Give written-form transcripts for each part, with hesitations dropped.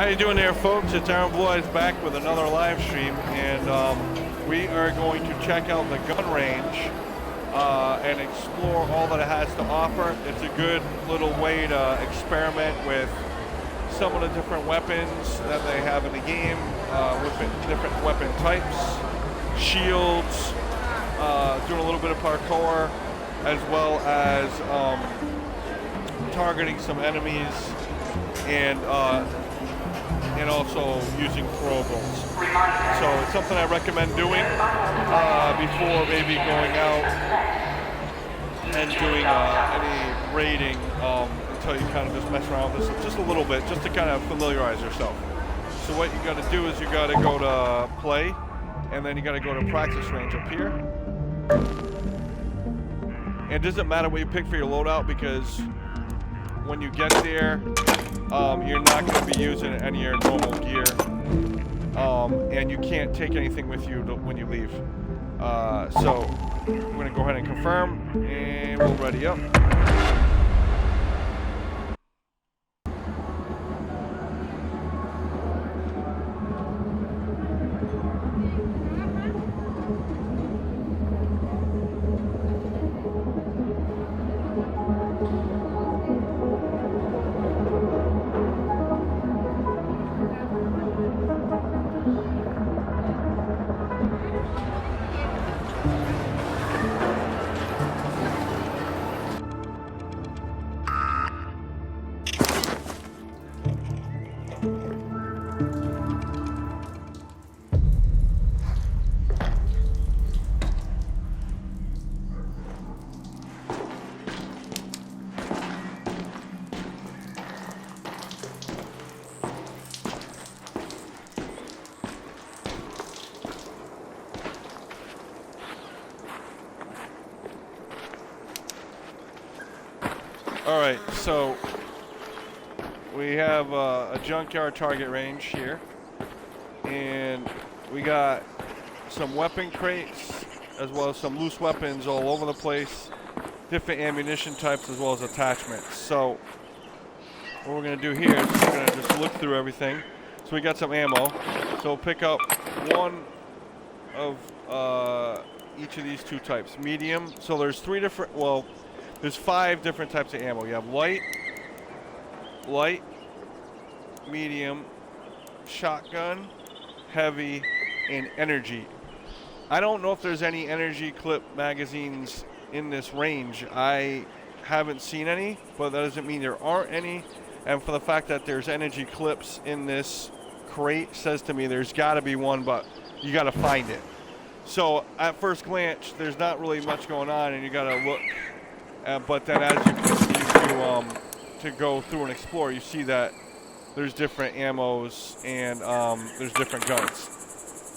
How you doing there, folks? It's Aaron Boys back with another live stream, and we are going to check out the gun range and explore all that it has to offer. It's a good little way to experiment with some of the different weapons that they have in the game, with different weapon types, shields, doing a little bit of parkour, as well as targeting some enemies, and also using throwables. So it's something I recommend doing before maybe going out and doing any raiding until you kind of just mess around with this just a little bit, just to kind of familiarize yourself. So what you got to do is you got to go to play, and then you got to go to practice range up here. And it doesn't matter what you pick for your loadout, because when you get there, you're not going to be using any of your normal gear, and you can't take anything with you when you leave. So we're going to go ahead and confirm, and we'll ready up. Alright, so we have a junkyard target range here, and we got some weapon crates as well as some loose weapons all over the place, different ammunition types as well as attachments. So what we're going to do here is we're going to just look through everything. So we got some ammo, so we'll pick up one of each of these two types. Medium, so there's there's 5 different types of ammo. You have light, medium, shotgun, heavy, and energy. I don't know if there's any energy clip magazines in this range. I haven't seen any, but that doesn't mean there aren't any. And for the fact that there's energy clips in this crate says to me there's got to be one, but you got to find it. So at first glance, there's not really much going on, and you got to look. But then as you continue to go through and explore, you see that there's different ammos and there's different guns.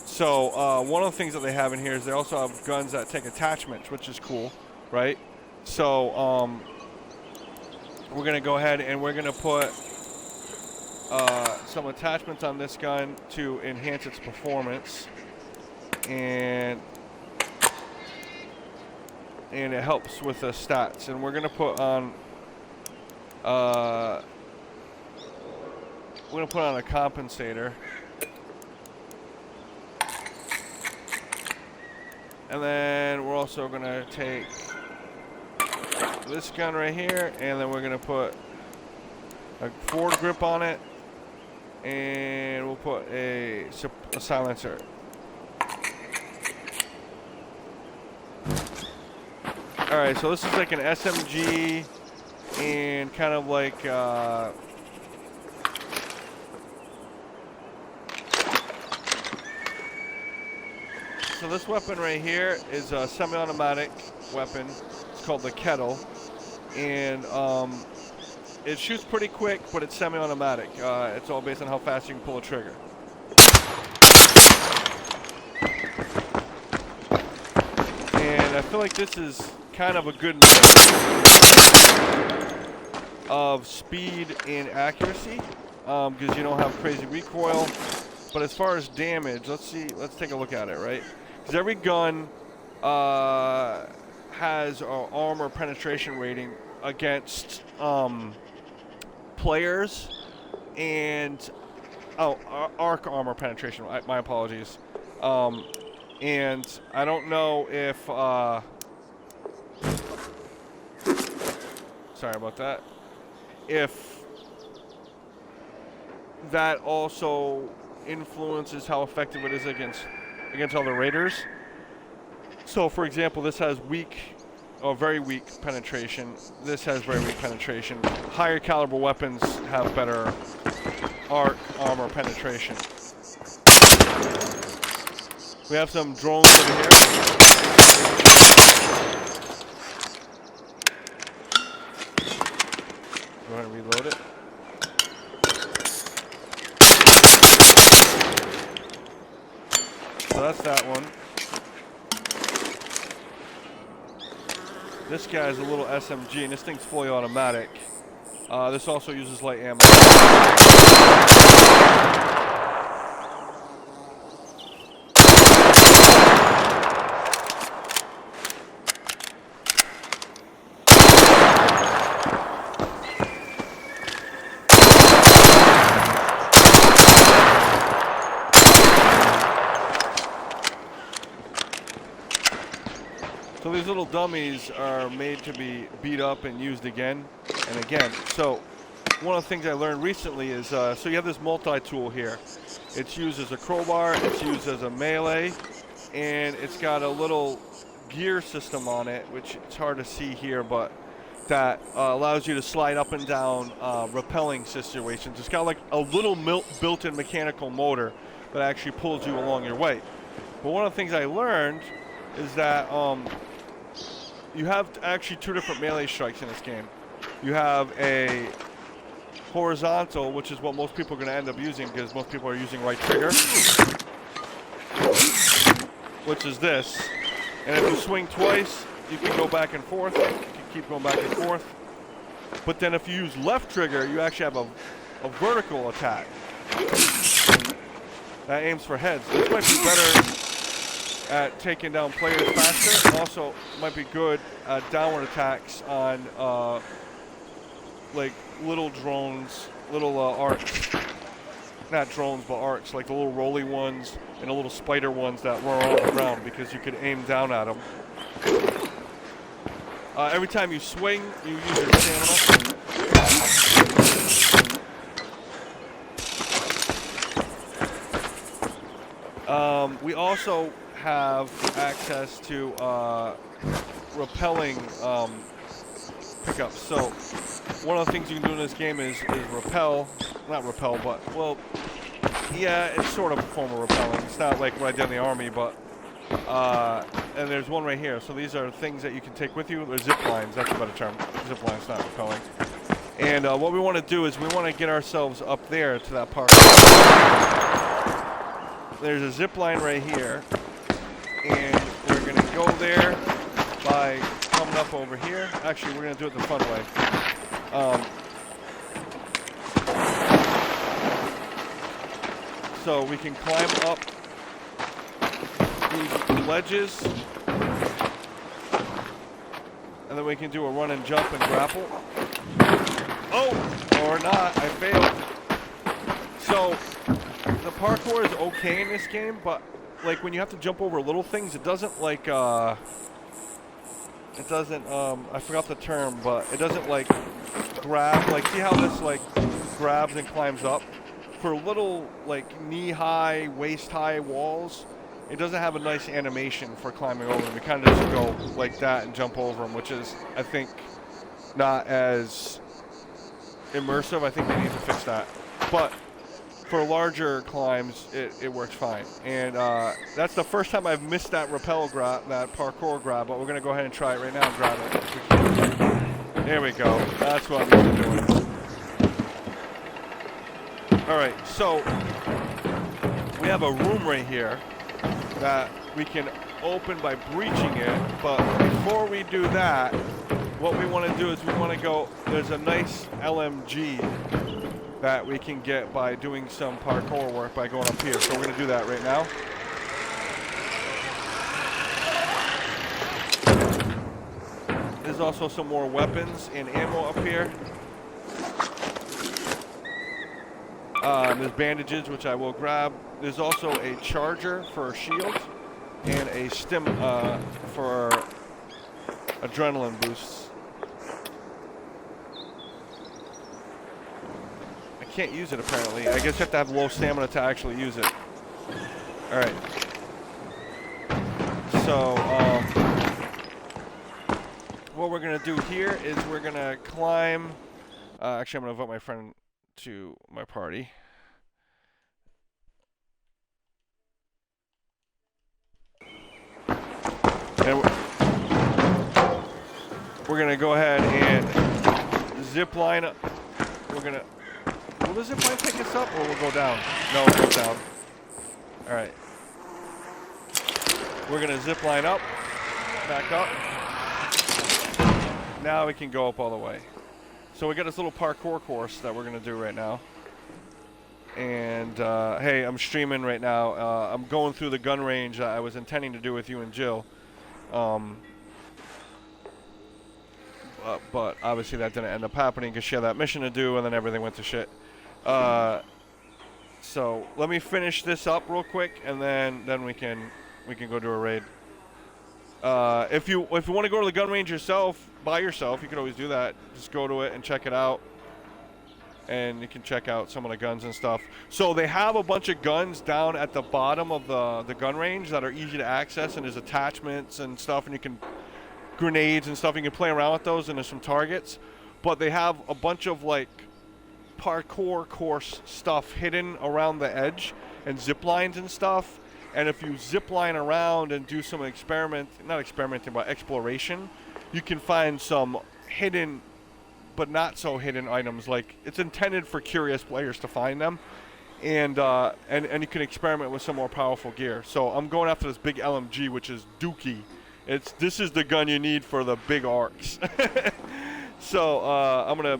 So one of the things that they have in here is they also have guns that take attachments, which is cool, right? So we're going to go ahead and we're going to put some attachments on this gun to enhance its performance. And it helps with the stats, and we're gonna put on a compensator, and then we're also gonna take this gun right here, and then we're gonna put a forward grip on it, and we'll put a silencer. Alright, so this is like an SMG and kind of like so this weapon right here is a semi-automatic weapon. It's called the Kettle, and it shoots pretty quick, but it's semi-automatic. It's all based on how fast you can pull a trigger. And I feel like this is kind of a good mix of speed and accuracy, because you don't have crazy recoil. But as far as damage, let's take a look at it, right? Because every gun has an armor penetration rating against players and arc armor penetration. My apologies. And I don't know if sorry about that. If that also influences how effective it is against other raiders. So, for example, this has very weak penetration. This has very weak penetration. Higher caliber weapons have better arc armor penetration. We have some drones over here. Go ahead and reload it. So that's that one. This guy's a little SMG, and this thing's fully automatic. This also uses light ammo. So these little dummies are made to be beat up and used again and again. So one of the things I learned recently is, so you have this multi-tool here. It's used as a crowbar, it's used as a melee, and it's got a little gear system on it, which it's hard to see here, but that allows you to slide up and down rappelling situations. It's got like a little built-in mechanical motor that actually pulls you along your way. But one of the things I learned is that you have actually two different melee strikes in this game. You have a horizontal, which is what most people are going to end up using because most people are using right trigger, which is this. And if you swing twice, you can go back and forth. You can keep going back and forth. But then if you use left trigger, you actually have a vertical attack that aims for heads. This might be better at taking down players faster. It also might be good at downward attacks on like little drones, little arcs. Not drones, but arcs, like the little rolly ones and the little spider ones that roll on the ground, because you could aim down at them. Every time you swing, you use your stamina. We also have access to rappelling pickups. So one of the things you can do in this game is rappel. Not rappel, but, well, yeah, it's sort of a form of rappelling. It's not like what I did in the Army, but, and there's one right here. So these are things that you can take with you. They're zip lines, that's a better term. Zip lines, not rappelling. And what we want to do is we want to get ourselves up there to that park. There's a zip line right here. And we're going to go there by coming up over here. Actually, we're going to do it the fun way. So we can climb up these ledges, and then we can do a run and jump and grapple. Oh, or not, I failed. So the parkour is okay in this game, but like when you have to jump over little things, it doesn't like I forgot the term, but it doesn't like grab, like see how this like grabs and climbs up? For little like knee-high, waist-high walls, it doesn't have a nice animation for climbing over them. You kind of just go like that and jump over them, which is, I think, not as immersive. I think they need to fix that. But for larger climbs, it works fine. And that's the first time I've missed that rappel grab, that parkour grab, but we're going to go ahead and try it right now and grab it. There we go. That's what I'm used to doing. Alright, so we have a room right here that we can open by breaching it, but before we do that, what we want to do is we want to go, there's a nice LMG that we can get by doing some parkour work by going up here. So we're going to do that right now. There's also some more weapons and ammo up here. There's bandages, which I will grab. There's also a charger for a shield and a stim for adrenaline boosts. I can't use it apparently. I guess you have to have low stamina to actually use it. All right. So what we're gonna do here is we're gonna climb. Actually, I'm gonna invite my friend to my party. And we're gonna go ahead and zip line up. We're gonna. Will the zip line pick us up, or we'll go down? No, we'll go down. All right. We're gonna zip line up, back up. Now we can go up all the way. So we got this little parkour course that we're gonna do right now. And hey, I'm streaming right now. I'm going through the gun range I was intending to do with you and Jill. But obviously that didn't end up happening because she had that mission to do, and then everything went to shit. So let me finish this up real quick, and then we can go do a raid. If you want to go to the gun range yourself, by yourself, you can always do that. Just go to it and check it out, and you can check out some of the guns and stuff. So they have a bunch of guns down at the bottom of the gun range that are easy to access, and there's attachments and stuff, and you can grenades and stuff. You can play around with those, and there's some targets. But they have a bunch of like parkour course stuff hidden around the edge, and zip lines and stuff. And if you zip line around and do some not experimenting, but exploration, you can find some hidden but not so hidden items. Like, it's intended for curious players to find them, and you can experiment with some more powerful gear. So I'm going after this big LMG, which is Dookie. This is the gun you need for the big arcs. So I'm gonna,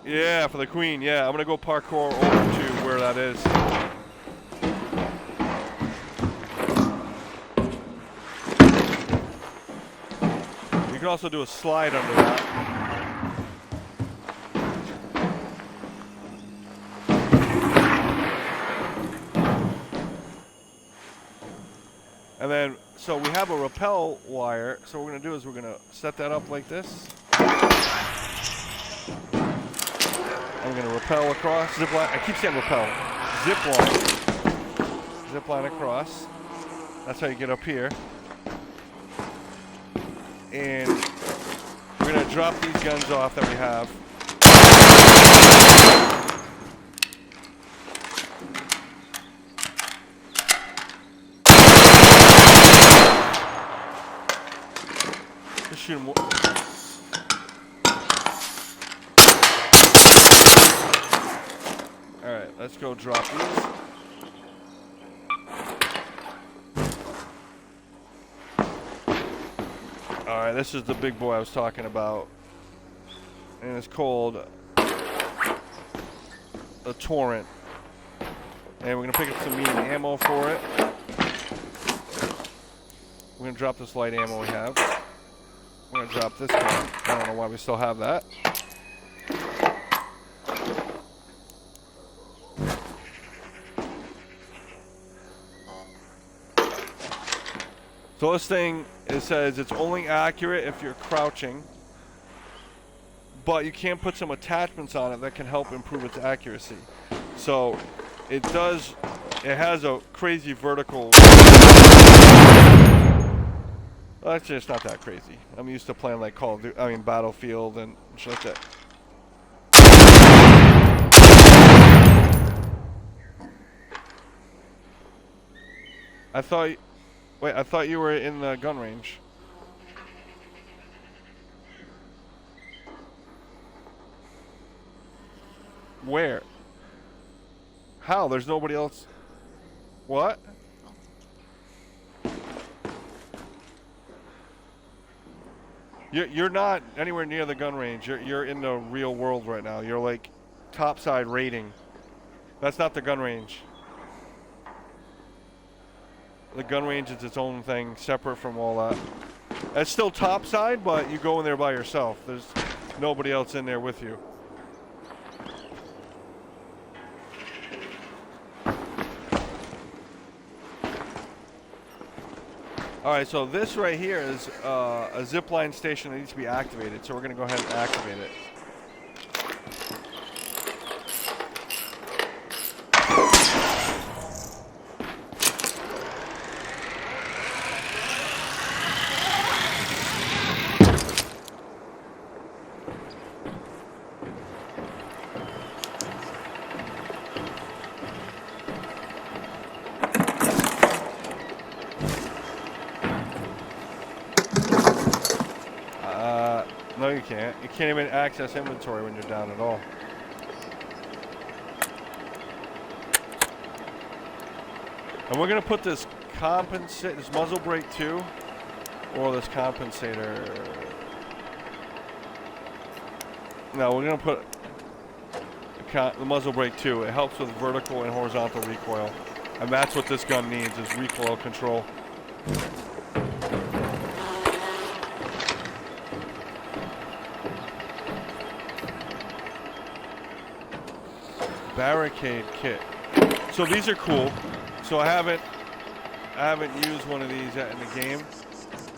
yeah, for the Queen, yeah, I'm gonna go parkour over to where that is. You can also do a slide under that. And then, so we have a rappel wire. So what we're gonna do is we're gonna set that up like this. I'm gonna rappel across, zip line. I keep saying rappel. Zip line across. That's how you get up here. And we're gonna drop these guns off that we have. Just shoot them. All right, let's go drop these. Alright, this is the big boy I was talking about, and it's called a Torrent, and we're going to pick up some medium ammo for it. We're going to drop this light ammo we have. We're going to drop this gun. I don't know why we still have that. So this thing, it says it's only accurate if you're crouching, but you can put some attachments on it that can help improve its accuracy. So it has a crazy vertical. Well, actually, it's not that crazy. I'm used to playing like Battlefield and shit like that. Wait, I thought you were in the gun range. Where? How? There's nobody else. What? You're not anywhere near the gun range. You're in the real world right now. You're like topside raiding. That's not the gun range. The gun range is its own thing, separate from all that. It's still topside, but you go in there by yourself. There's nobody else in there with you. All right, so this right here is a zip line station that needs to be activated. So we're going to go ahead and activate it. No, you can't. You can't even access inventory when you're down at all. And we're gonna put this this muzzle brake 2, or this compensator. No, we're gonna put the muzzle brake 2. It helps with vertical and horizontal recoil, and that's what this gun needs, is recoil control. Barricade kit. So these are cool. So I haven't used one of these yet in the game,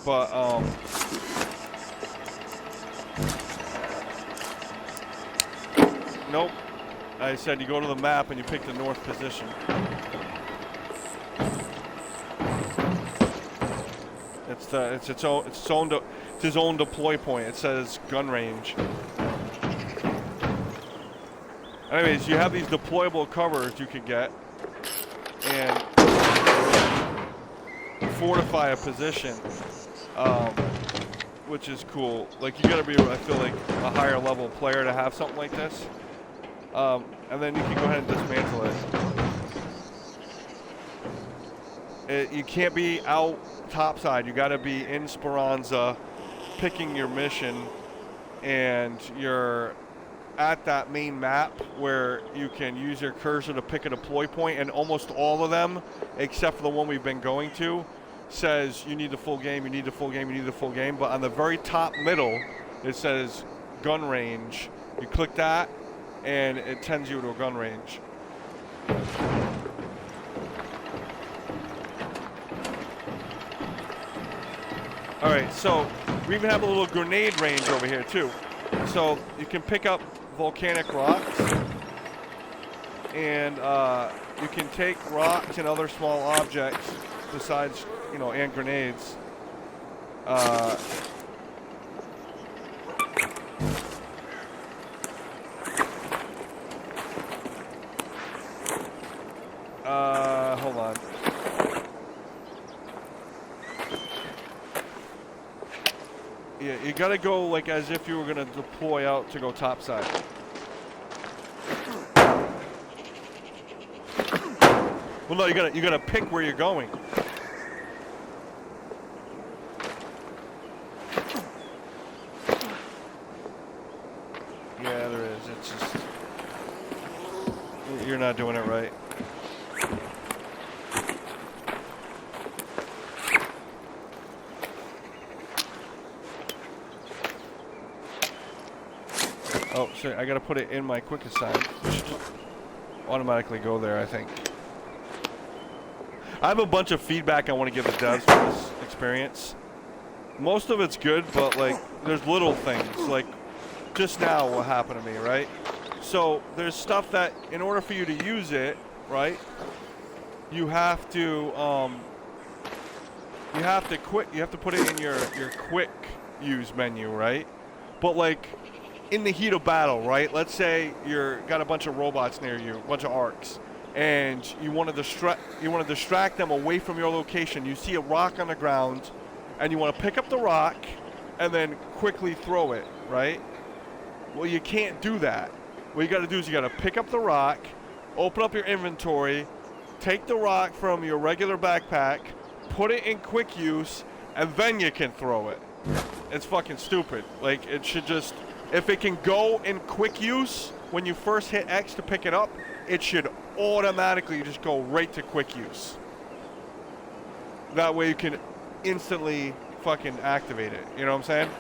but nope. I said you go to the map and you pick the north position. It's his own deploy point. It says gun range. Anyways, you have these deployable covers you can get and fortify a position, which is cool. Like, you gotta be, I feel like, a higher level player to have something like this. And then you can go ahead and dismantle it. You can't be out topside. You gotta be in Speranza, picking your mission, and you're at that main map where you can use your cursor to pick a deploy point, and almost all of them, except for the one we've been going to, says you need the full game, you need the full game, you need the full game. But on the very top middle, it says gun range. You click that, and it sends you to a gun range. All right, so we even have a little grenade range over here too. So you can pick up volcanic rocks, and you can take rocks and other small objects besides, and grenades. Hold on. Yeah, you gotta go like as if you were gonna deploy out to go topside. Well, no, you gotta pick where you're going. Yeah, there is. It's just you're not doing it right. Oh, sorry, I gotta put it in my quick assign. It should automatically go there, I think. I have a bunch of feedback I want to give the devs for this experience. Most of it's good, but like, there's little things. Like, just now what happened to me, right? So, there's stuff that, in order for you to use it, right, you have to put it in your quick use menu, right? But like, in the heat of battle, right? Let's say got a bunch of robots near you, a bunch of arcs, and you want to distract them away from your location. You see a rock on the ground, and you want to pick up the rock and then quickly throw it, right? Well, you can't do that. What you got to do is you got to pick up the rock, open up your inventory, take the rock from your regular backpack, put it in quick use, and then you can throw it. It's fucking stupid. Like, it should just, if it can go in quick use when you first hit X to pick it up, it should automatically just go right to quick use. That way you can instantly fucking activate it. You know what I'm saying?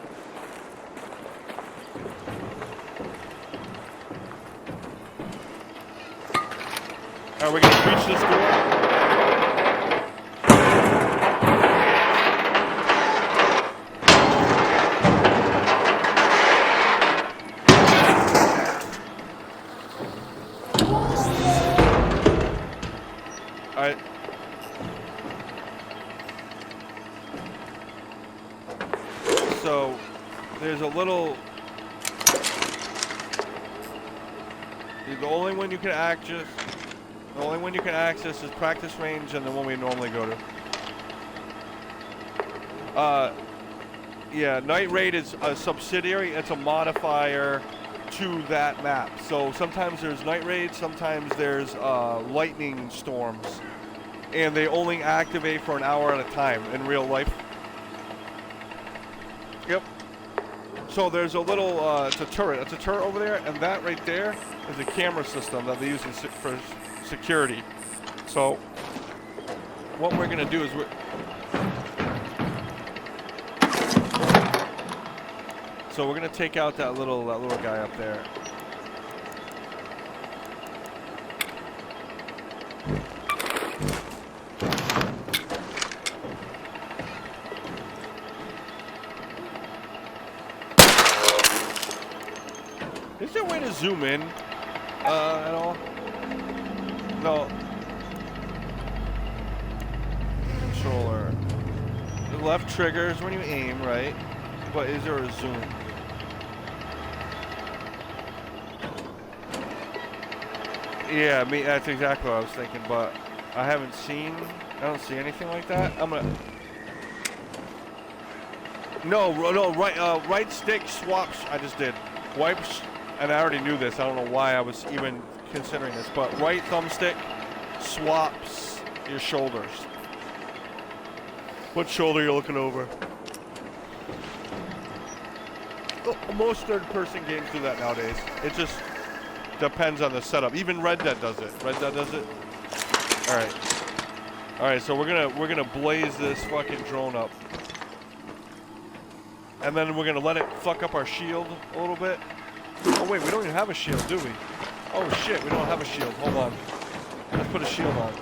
Are we gonna breach this door? So there's a little. The only one you can access. The only one you can access is practice range and the one we normally go to. Yeah, Night Raid is a subsidiary. It's a modifier to that map. So sometimes there's Night Raid, sometimes there's lightning storms, and they only activate for an hour at a time in real life. Yep. So there's a little, it's a turret. It's a turret over there, and that right there is a camera system that they use for security. So what we're gonna do is we're gonna take out that little guy up there. Is there a way to zoom in at all? No. Controller. The left triggers when you aim, right? But is there a zoom? Yeah, that's exactly what I was thinking, but I don't see anything like that. I'm gonna. No, right stick swaps. I just did. Wipes, and I already knew this. I don't know why I was even considering this, but right thumbstick swaps your shoulders. What shoulder you're looking over? Most third-person games do that nowadays. It just depends on the setup. Even Red Dead does it. All right. So we're gonna blaze this fucking drone up, and then we're gonna let it fuck up our shield a little bit. Oh wait, we don't even have a shield, do we? Oh shit, we don't have a shield. Hold on. Let's put a shield on.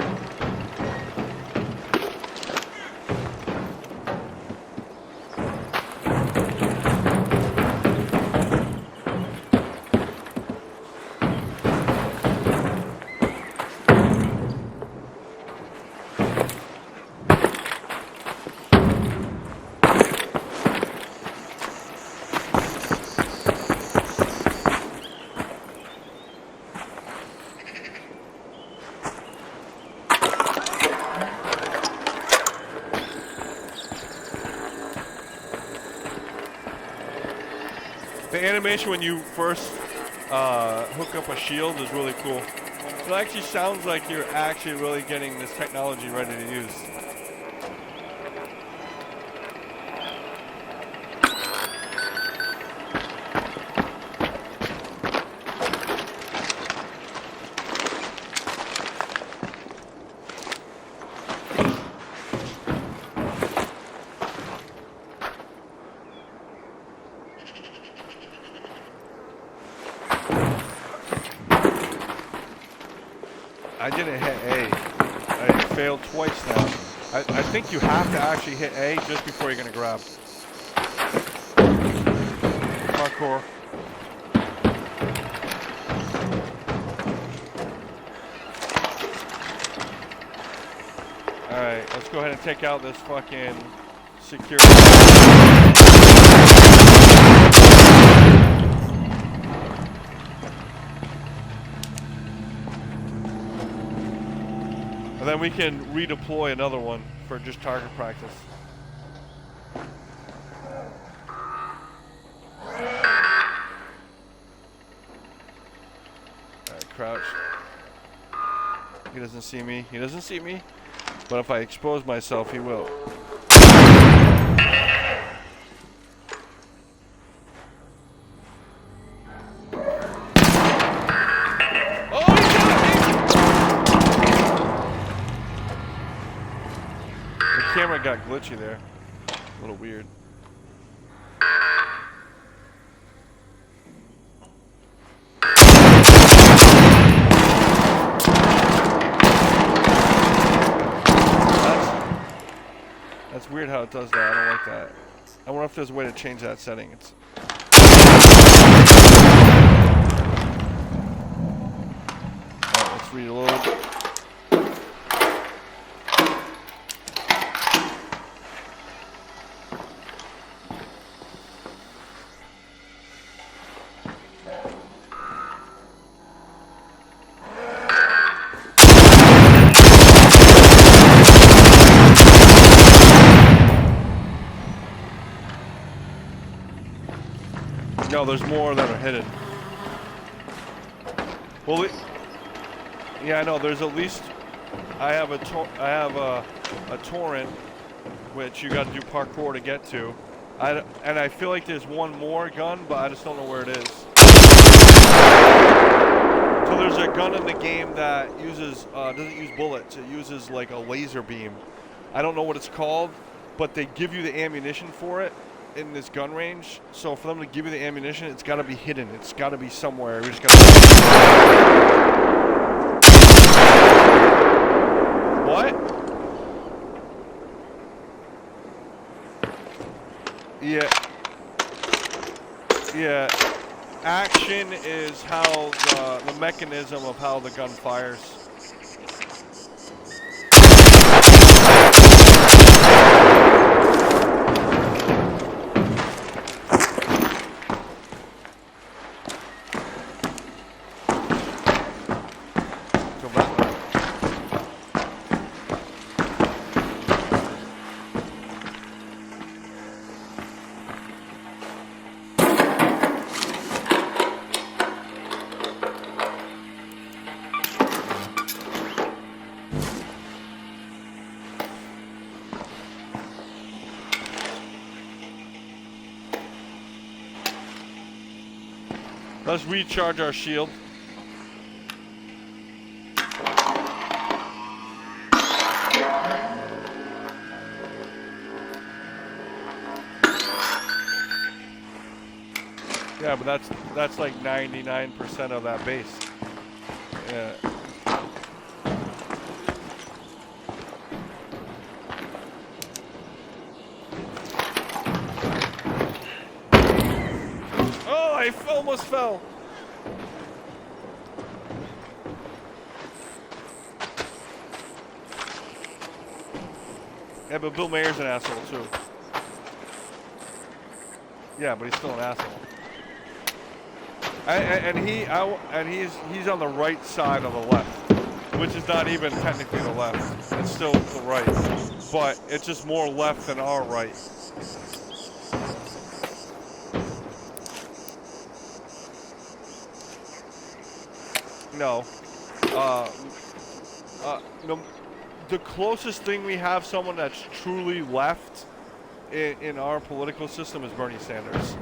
The animation when you first hook up a shield is really cool. It actually sounds like you're actually really getting this technology ready to use. I didn't hit A. I failed twice now. I think you have to actually hit A just before you're gonna grab. Parkour. Alright, let's go ahead and take out this fucking security. And then we can redeploy another one for just target practice. Alright, crouch. He doesn't see me. He doesn't see me. But if I expose myself, he will. Camera got glitchy there. A little weird. That's weird how it does that. I don't like that. I wonder if there's a way to change that setting. Alright, let's reload. No, there's more that are hidden. Well, yeah, I know. There's at least. I have a torrent, which you got to do parkour to get to. And I feel like there's one more gun, but I just don't know where it is. So there's a gun in the game that uses doesn't use bullets. It uses like a laser beam. I don't know what it's called, but they give you the ammunition for it in this gun range. So for them to give you the ammunition, it's got to be hidden. It's got to be somewhere. We just got to. What? Yeah. Yeah. Action is how the mechanism of how the gun fires. Let's recharge our shield. Yeah, but that's like 99% of that base. Yeah. Oh, I almost fell. Yeah, but Bill Mayer's an asshole too. Yeah, but he's still an asshole. And he's on the right side of the left, which is not even technically the left. It's still the right, but it's just more left than our right. No. No. The closest thing we have someone that's truly left in our political system is Bernie Sanders.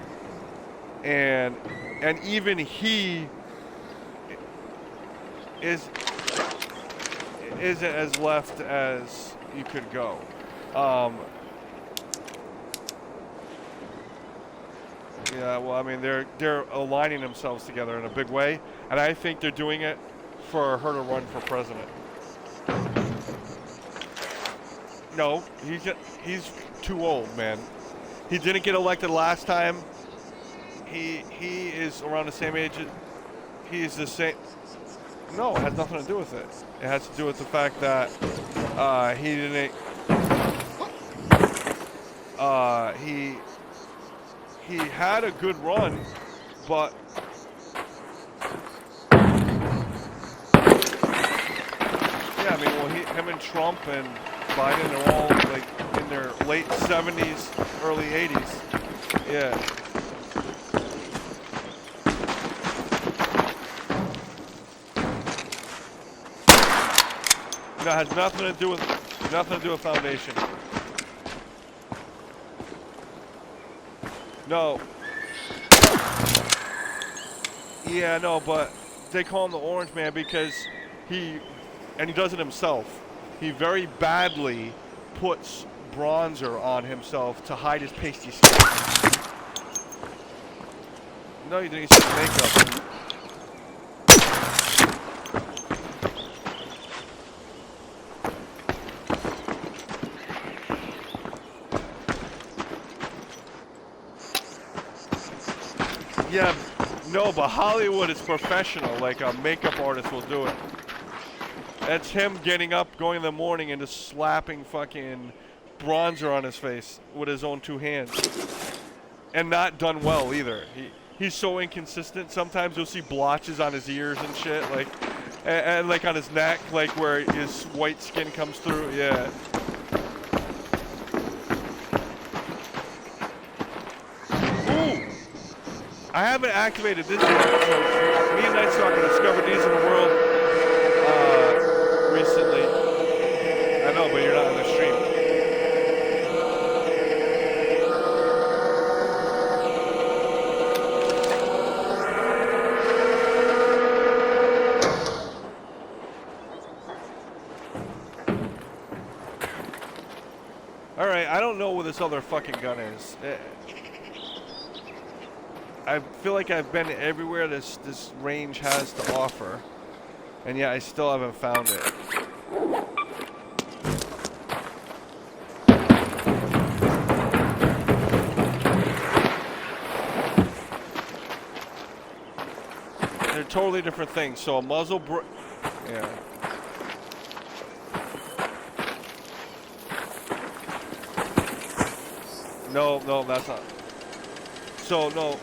And even he isn't as left as you could go. Yeah, well, I mean, they're aligning themselves together in a big way, and I think they're doing it for her to run for president. No, he's too old, man. He didn't get elected last time. He is around the same age. He's the same. No, it has nothing to do with it. It has to do with the fact that he didn't. He had a good run, but yeah, I mean, well, him and Trump and Biden are all like in their late 70s, early 80s. Yeah. No, it has nothing to do with foundation. No. Yeah, no, but they call him the Orange Man because he does it himself. He very badly puts bronzer on himself to hide his pasty skin. No, you didn't use makeup. Yeah, no, but Hollywood is professional. Like a makeup artist will do it. That's him getting up, going in the morning, and just slapping fucking bronzer on his face with his own two hands. And not done well either. He's so inconsistent. Sometimes you'll see blotches on his ears and shit, like, and like on his neck, like where his white skin comes through. Yeah. I haven't activated this yet. So me and Night Stalker discovered these in the world recently. I know, but you're not in the stream. Alright, I don't know where this other fucking gun is. I feel like I've been everywhere this range has to offer. And yet I still haven't found it. They're totally different things. So a muzzle yeah. No, that's not. So, no.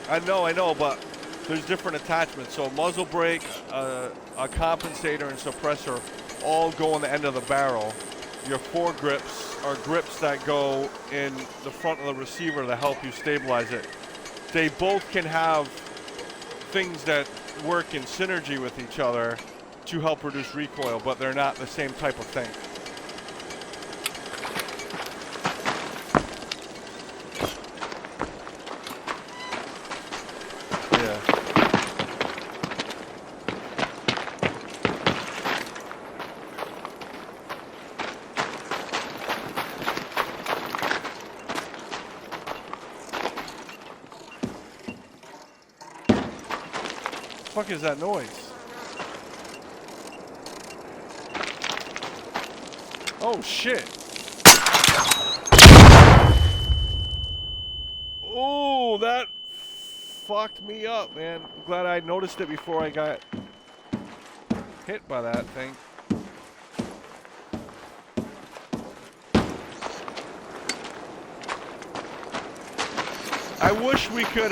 I know, but there's different attachments. So, muzzle brake, a compensator, and suppressor all go on the end of the barrel. Your foregrips are grips that go in the front of the receiver to help you stabilize it. They both can have things that work in synergy with each other to help reduce recoil, but they're not the same type of thing. What the fuck is that noise? Oh shit. Oh, that fucked me up, man. I'm glad I noticed it before I got hit by that thing. I wish we could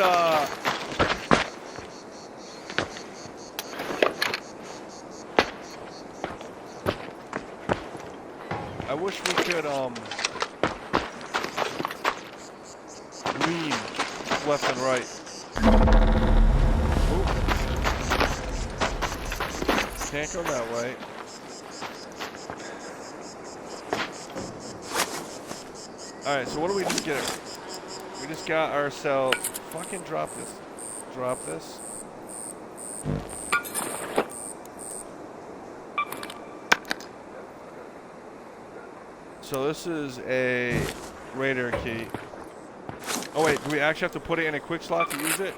lean left and right. Ooh. Can't go that way. Alright, so what do we just get? We just got ourselves... Fucking drop this. Drop this. So this is a radar key. Oh wait, do we actually have to put it in a quick slot to use it?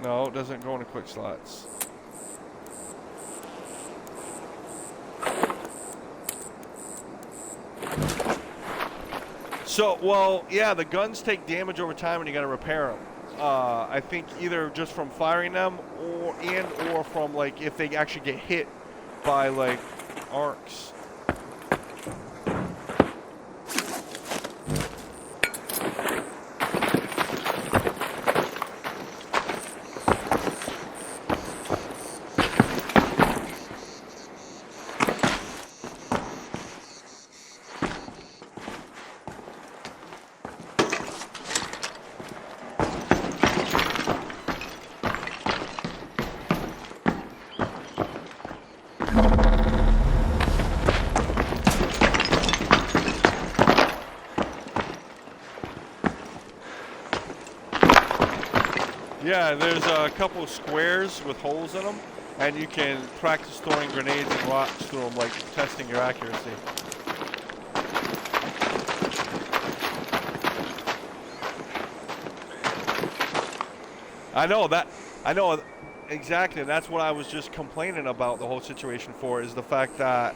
No, it doesn't go into quick slots. So, well, yeah, the guns take damage over time and you gotta repair them. I think either just from firing them or from like if they actually get hit by like arcs. Yeah, there's a couple of squares with holes in them, and you can practice throwing grenades and rocks through them, like testing your accuracy. I know exactly, and that's what I was just complaining about the whole situation for, is the fact that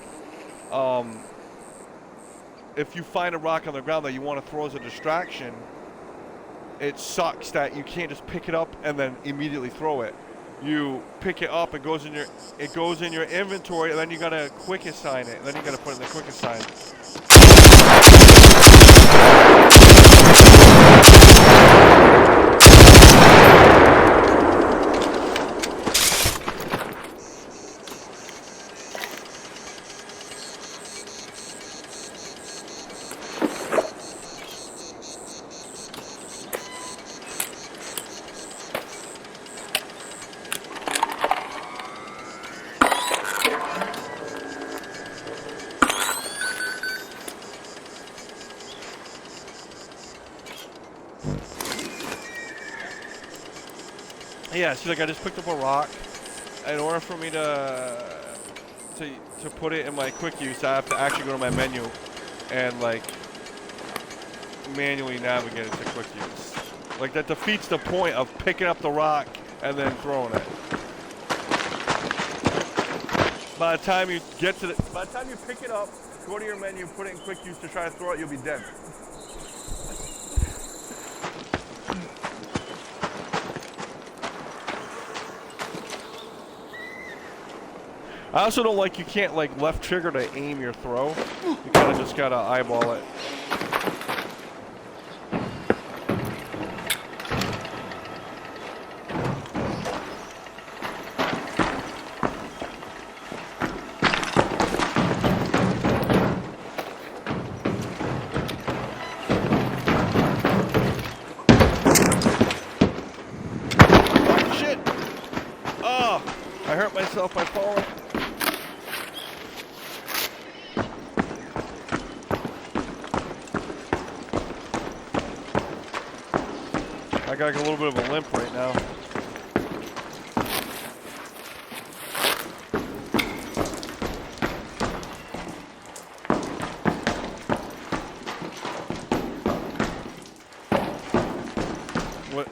if you find a rock on the ground that you want to throw as a distraction, it sucks that you can't just pick it up and then immediately throw it. You pick it up, it goes in your inventory, and then you gotta quick assign it, and then you gotta put it in the quick assign. Yeah, see, like I just picked up a rock. In order for me to put it in my quick use, I have to actually go to my menu and like manually navigate it to quick use. Like that defeats the point of picking up the rock and then throwing it. By the time you pick it up, go to your menu, put it in quick use to try to throw it, you'll be dead. I also don't like, you can't like left trigger to aim your throw. You kind of just gotta eyeball it. Oh, shit! Oh, I hurt myself by falling. I got like a little bit of a limp right now. What?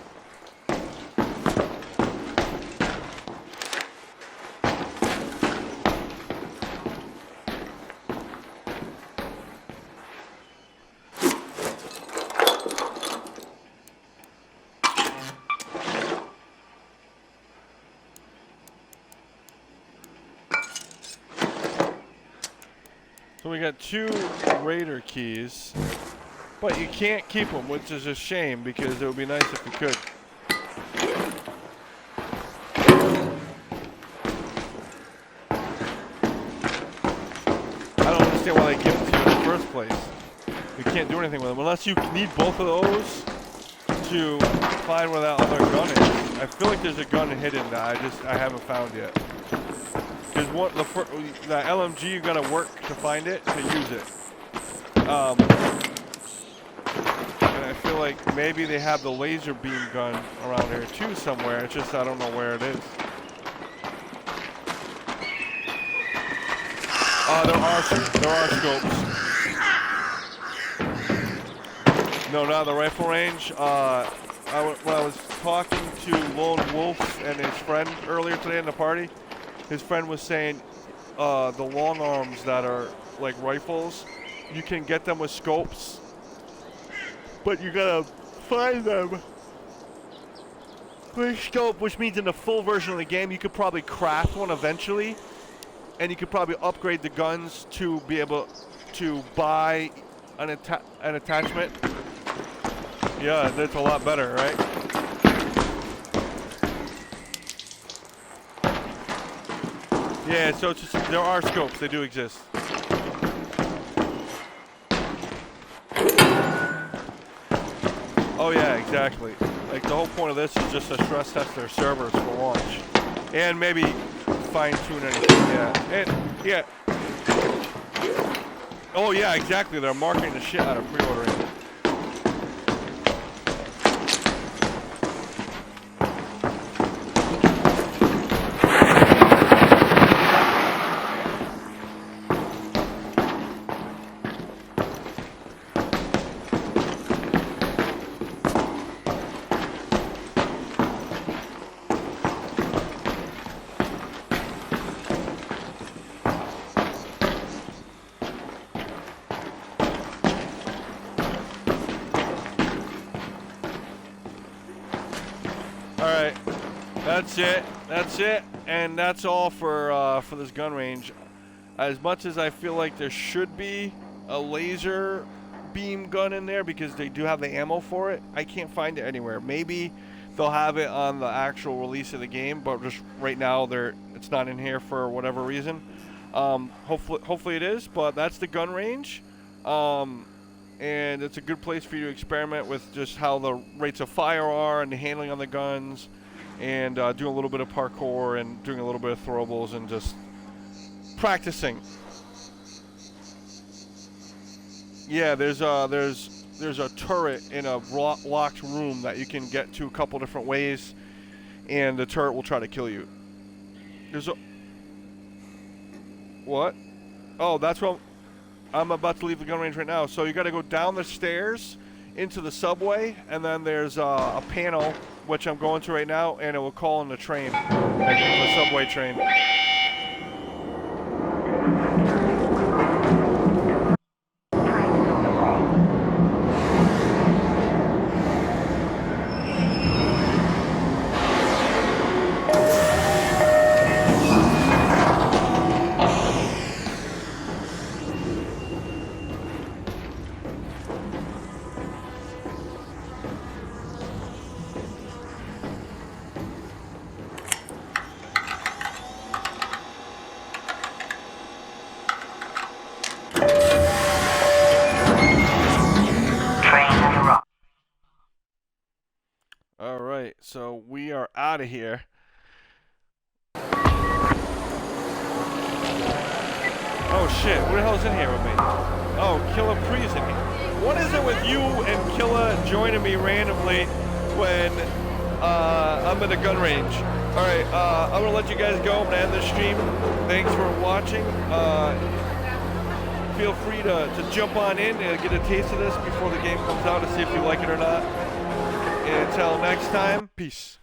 So we got 2 Raider keys, but you can't keep them, which is a shame because it would be nice if you could. I don't understand why they give it to you in the first place. You can't do anything with them unless you need both of those to find where that other gun is. I feel like there's a gun hidden that I haven't found yet. Because the LMG, you gotta work to find it, to use it. And I feel like maybe they have the laser beam gun around here too somewhere. It's just I don't know where it is. There are scopes. No, not the rifle range. When I was talking to Lone Wolf and his friend earlier today in the party, his friend was saying the long arms that are like rifles, you can get them with scopes, but you gotta find them with a scope, which means in the full version of the game, you could probably craft one eventually, and you could probably upgrade the guns to be able to buy an attachment. Yeah, that's a lot better, right? Yeah, so it's just, there are scopes. They do exist. Oh yeah, exactly. Like the whole point of this is just to stress test their servers for launch, and maybe fine tune anything. Yeah, and yeah. Oh yeah, exactly. They're marketing the shit out of pre-ordering. Alright, that's it, and that's all for this gun range. As much as I feel like there should be a laser beam gun in there because they do have the ammo for it, I can't find it anywhere. Maybe they'll have it on the actual release of the game, but just right now it's not in here for whatever reason. Hopefully it is, but that's the gun range. And it's a good place for you to experiment with just how the rates of fire are and the handling on the guns, and doing a little bit of parkour and doing a little bit of throwables and just practicing. Yeah, there's a turret in a locked room that you can get to a couple different ways, and the turret will try to kill you. There's a... What? Oh, that's what... I'm about to leave the gun range right now. So you got to go down the stairs into the subway, and then there's a panel, which I'm going to right now, and it will call in the train, the subway train. All right, so we are out of here. Oh shit, who the hell's in here with me? Oh, Killer Pre's in here. What is it with you and Killer joining me randomly when I'm in the gun range? All right, I'm gonna let you guys go. I'm gonna end the stream. Thanks for watching. Feel free to jump on in and get a taste of this before the game comes out to see if you like it or not. And until next time, peace.